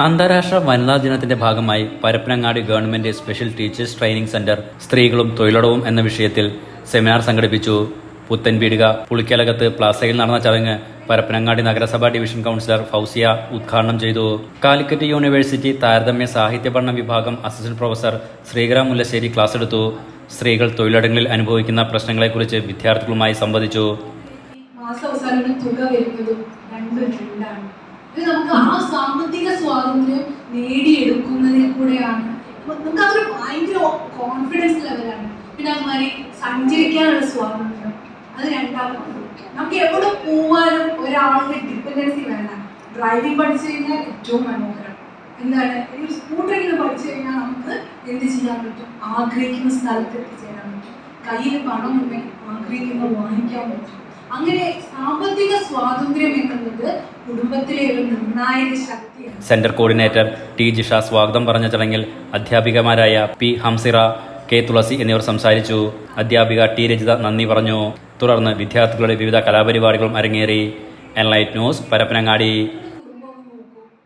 അന്താരാഷ്ട്ര വനിതാ ദിനത്തിന്റെ ഭാഗമായി Parappanangadi government special teachers training centre സ്ത്രീകളും തൊഴിലിടവും എന്ന വിഷയത്തിൽ സെമിനാർ സംഘടിപ്പിച്ചു. പുത്തൻപീടിക പുളിക്കലകത്ത് പ്ലാസയിൽ നടന്ന ചടങ്ങ് പരപ്പനങ്ങാടി നഗരസഭാ ഡിവിഷൻ കൗൺസിലർ ഫൗസിയ ഉദ്ഘാടനം ചെയ്തു. കാലിക്കറ്റ് യൂണിവേഴ്സിറ്റി താരതമ്യ സാഹിത്യ പഠന വിഭാഗം അസിസ്റ്റന്റ് പ്രൊഫസർ ശ്രീകര മുല്ലശ്ശേരി ക്ലാസ് എടുത്തു. സ്ത്രീകൾ തൊഴിലിടങ്ങളിൽ അനുഭവിക്കുന്ന പ്രശ്നങ്ങളെക്കുറിച്ച് വിദ്യാർത്ഥികളുമായി സംവദിച്ചു. നമുക്ക് ആ സാമ്പത്തിക സ്വാതന്ത്ര്യം നേടിയെടുക്കുന്നതിൽ കൂടെയാണ്. നമുക്ക് അതൊരു ഭയങ്കര കോൺഫിഡൻസ് ലെവലാണ്. പിന്നെ അതുമാതിരി സഞ്ചരിക്കാനുള്ള സ്വാതന്ത്ര്യം, അത് രണ്ടാമത്. നമുക്ക് എവിടെ പോവാനും ഒരാളുടെ ഡിപ്പെൻഡൻസി വേണം. ഡ്രൈവിംഗ് പഠിച്ചു കഴിഞ്ഞാൽ ഏറ്റവും മനോഹരം. എന്താണ്, ഒരു സ്കൂട്ടറിൽ പഠിച്ചു കഴിഞ്ഞാൽ നമുക്ക് എന്ത് ചെയ്യാൻ പറ്റും? ആഗ്രഹിക്കുന്ന സ്ഥലത്ത് എത്തിച്ചേരാൻ പറ്റും. കയ്യിൽ പണം ഉണ്ടെങ്കിൽ ആഗ്രഹിക്കുന്ന വാങ്ങിക്കാൻ പറ്റും. അങ്ങനെ സാമ്പത്തിക സ്വാതന്ത്ര്യം എന്നുള്ളത് കുടുംബത്തിലെ ഒരു നിർണായക ശക്തിയാണ്. സെന്റർ കോർഡിനേറ്റർ ടി ജിഷ സ്വാഗതം പറഞ്ഞ ചടങ്ങിൽ അധ്യാപികമാരായ പി ഹംസിറ, കെ തുളസി എന്നിവർ സംസാരിച്ചു. അധ്യാപിക ടി രജിത നന്ദി പറഞ്ഞു. തുടർന്ന് വിദ്യാർത്ഥികളുടെ വിവിധ കലാപരിപാടികളും അരങ്ങേറി. Enlight news Parappanangadi.